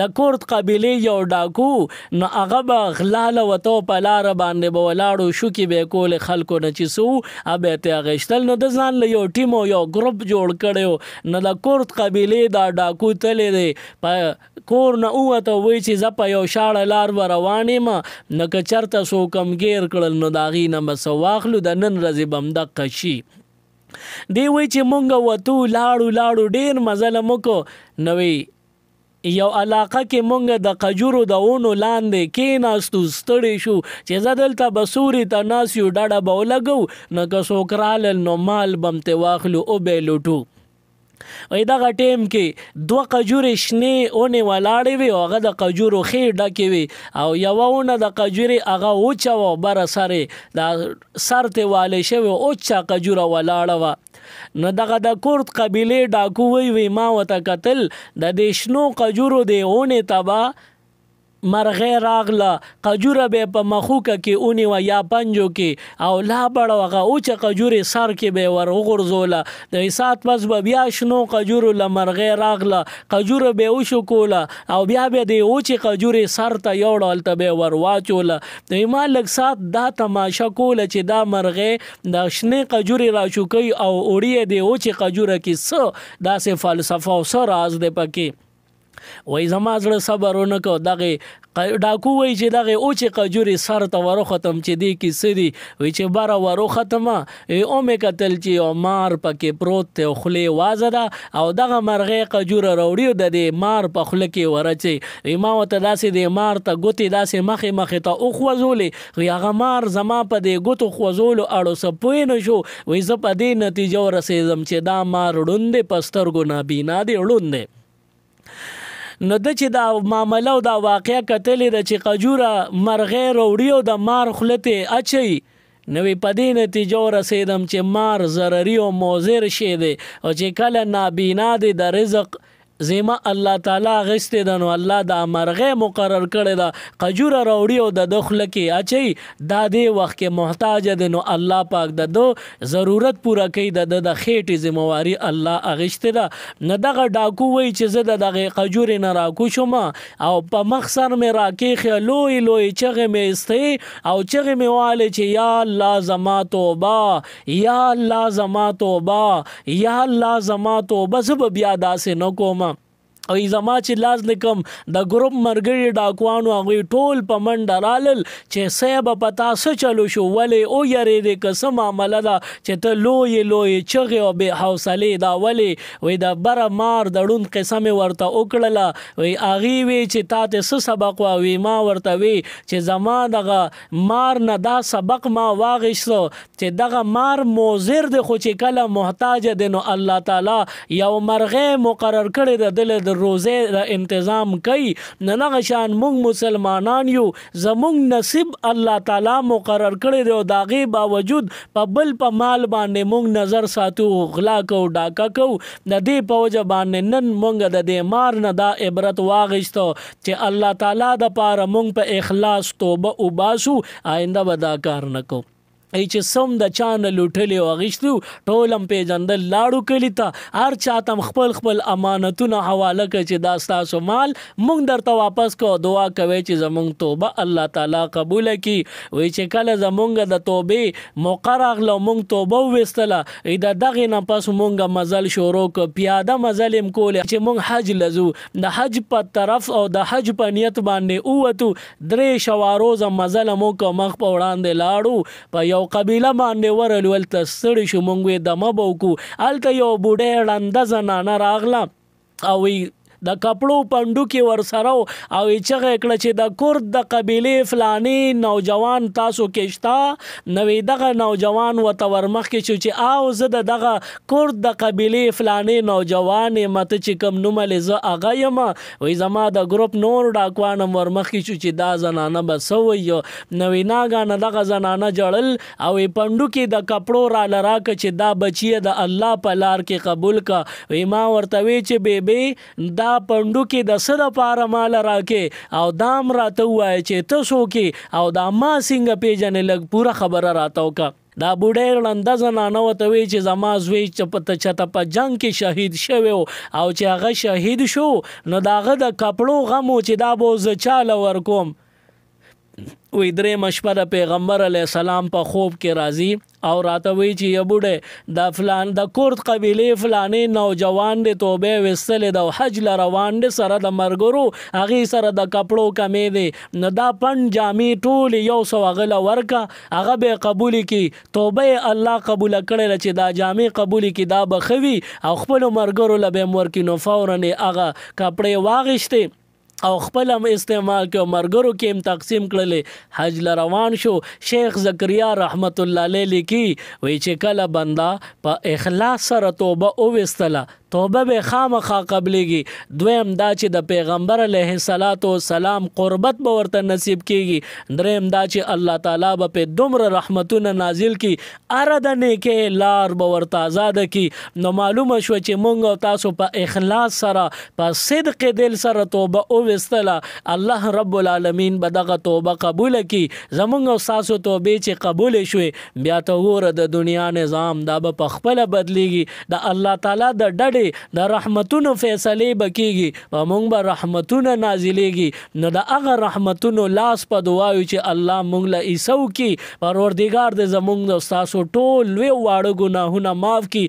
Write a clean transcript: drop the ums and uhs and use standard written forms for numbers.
د کورد قبیلې یو ډاکو نو هغه به غلاله وتو په لاره باندې به ولاړو شوکې به یې کولې خلکو نه چې څه به یې ترې اخیستل. نو د ځان له یو ټیم او یو ګروپ جوړ کړی نو د کورد قبیلې دا ډاکو تللی دی په کور نه ووته وایي چې زه په یو شاړه لار به روان یم نو که چېرته څوک هم ګیر کړل نو د هغې نه به څه واخلو د نن ورځې به همدقه شي. دی وایي چې مونږ وتو لاړو ډېر مزله مو کو نو یو علاقه کې مونږ د قجورو د ونو لاندې کېناستو ستړي شو چې زه دلته به سوري ته ناست یو ډډه به ولګو نو که څوک رالل نو مال به هم ترې واخلو او به یې لوټو. وایي دغه ټیم کې 2 قجورې شنې ونې ولاړې وې او هغه د قجورو ښې ډکې وې او یوه ونه د قجورې هغه اوچه وه بره سر یې د سر ترې والی شوې اوچه قجوره ولاړه وه. نو دغه د کورد قبیلې ډاکو وی ما ورته کتل د دې شنو قجورو د ونې ته به مرغۍ راغله قجوره به یې په مخوکه کې ونیوه یا پنجو کې او لا بړه هغه اوچه قجورې سر کې به یې ور وغورځوله د ساعت پس به بیا شنو قجورو له مرغۍ راغله قجوره به یې وشکوله او بیا به د اوچې قجورې سر ته یوړه هلته به یې ور واچوله. نو ما لږ ساعت دا تماشه کوله چې دا مرغۍ د شنې قجورې راشوکوي او وړي یې د اوچې قجوره کې څه داسې فلسفه او څه راز دی پکې. وایي زما زړه صبر ونه کو دغې ډاکو وایي چې دغې اوچې قجورې سر ته وروختم چې دې کې څه دي وایي چې بره وروختمه او مې کتل چې یو مار پکې پروت دی او خولې وازه ده او دغه مرغۍ قجوره راوړي او د دې مار په خوله کې ورچوي. وایي ما ورته داسې د مار ته ګوتې داسې مخې ته وخوځولې وایي هغه مار زما په دې ګوتو خوځولو اړو څه پوه نه شو. وایي زه په دې نتیجه ورسېدم چې دا مار ړوند دی په سترګو نابینا دی ړوند دی. نو د چې دا معامله او دا واقعه کتلې ده چې قجوره مرغۍ راوړي او د مار خوله ته اچوي نو په دې نتیجه ورسېدم چې مار ضرري او مضر شی دی او چې کله نابینا دی د رزق زیمه الله تعالی غسته ده نو الله د مرغې مقرر کړی ده قجوره راوړي او د دخله کې اچي دا دې وخت کې محتاج ده نو الله پاک د ضرورت پوره کوي د خېټې ذمہواری الله اغشته ده. نه دغه ډاکو وایي چې زه دغه قجورې نه راکو شوم او په مخ سر مې راکېښې لوی چغې مې ایستې او چغې مې والې چې یا الله زما توبه یا الله زما توبه یا الله زما توبه زه به بیا داسې نه کوم. او زما چې لاس لیکم د ګروپ مرګري ډاکوانو هغوی ټول په منډه رالل چې صاحب په تا څه چلو شو ولې او یارېدې که څه معامله ده چې ته لوی چغې او بې حوصلې دا ولې وایي د بره مار د ړوند قصه مې ورته وکړله وایي هغې وی چې تا ته څه سبق وی ما ورته وی چې زما دغه مار نه دا سبق ما واغېستو چې دغه مار مضر دی خو چې کله محتاج دی نو الله تعالی یو مرغۍ مقرر کړې ده دله روزه د انتظام کوي. نه دغه شان موږ مسلمانان یو زموږ نصیب الله تعالی مقرر کړی دی او د هغې باوجود په بل په مال باندې موږ نظر ساتو غلا کو ډاکه کو د دې په وجه باندې نن موږ د دې مار نه دا عبرت واغېستو چې الله تعالی د پاره موږ په اخلاص توبه وباسو آینده به دا کار نه کوو. ای چې سم د چانه لوټلی او اغیستو ټول هم پیژندل لاړو کلي ته هر چاته خپل امانتونه حواله کړي چې دا ستاسو مال موږ درته واپس کو دعا کوي چې زموږ توبه الله تعالی قبول کړي. وایي چې کله زموږ د توبې موقع راغله موږ توبه وویستله د دغې نه پس موږ مزل شروع کړ پیاده مزل یم کولې چې موږ حج لزو د حج په طرف او د حج په نیت باندې ووتو 3 شوا روزه مزل مو کو مخ په وړاندې لاړو په یو قبیله باندې ورلو ولته ستړي شو مونږ دمه به وکړو هلته یو بوډۍ ړنده زنانه راغله او د کپړو پنډو کې ورسره او چغه کړه چې د کورد د قبیلې فلاني نوجوان تاسو کې شته نو دغه نوجوان ورته ورمخ کې شو چې او زه دغه کورد د قبیلې فلاني نوجوان مته چې کوم نوم لې زه هغه یم وایي زما د ګروپ نور ډاکوان هم ورمخ کې شو چې دا زنانه به څه وایي نو ناګانه دغه زنانه جړل او پنډو کې د کپړو راله راکړه چې دا بچیه د الله په لار کې قبول کا. وایي ما ورته وی چې بیبي دا پندو کې د څه دپاره ماله راکې او دام راته ووایه چې ته څوک او دا ما څنګه پیژنې لږ پوره خبره راته وکړه. دا بوډۍ ړنده زنانه ورته وایي چې زما زوی چېرته په جنګ کې شهید شوی او چې هغه شهید شو نو د هغه د کپړو غم و چې دا به زه چاله ورکوم. وی درېیمه شپه د پیغمبر علیه السلام په خوب کې راځي او راته وایي چې یا بوډۍ د کورد قبیلې فلانې نوجوان دی توبې ویستلې ده او حج له روان دی سره د ملګرو هغې سره د کپړو کمې دی نو دا پنډ جامې ټولې یو سو هغه له ورکه هغه به یې قبولې کړي توبه یې الله قبوله کړې ده چې دا جامې قبولې کړي دا به ښه وي او خپلو ملګرو له به یې ورکړي نو فورا یې هغه کپړې واغېستې او خپل هم استعمال کې او مرګرو کې هم تقسیم کړلې حج له روان شو. شیخ زکریا رحمت الله علیه لیکي وی چې کله بنده په اخلاص سره توبه وویستله توبه به خامخا قبلېږي. دویم دا چې د پیغمبر علیه السلام قربت به ورته نصیب کېږي. دریم دا چې الله تعالی به په دومره رحمتونه نازل کړي هره د نیکۍ لار به ورته ازاده کړي. نو معلومه شوه چې موږ او تاسو په اخلاص سره په صدق دل سره توبه وویستله الله رب العالمین به دغه توبه قبوله کړي. زموږ او ستاسو توبې چې قبولې شوې بیا ته وګوره د دنیا نظام دا به پخپله بدلیږي. د الله تعالی د ډډې د رحمتونو فیصلې به کېږي په موږ به رحمتونه نازلیږي. نو د هغه رحمتونو لاس په دعایو چې الله موږ له عیسو کړي پروردګار دې زموږ د ستاسو ټول لوی واړه ګناهونه معاف کړي.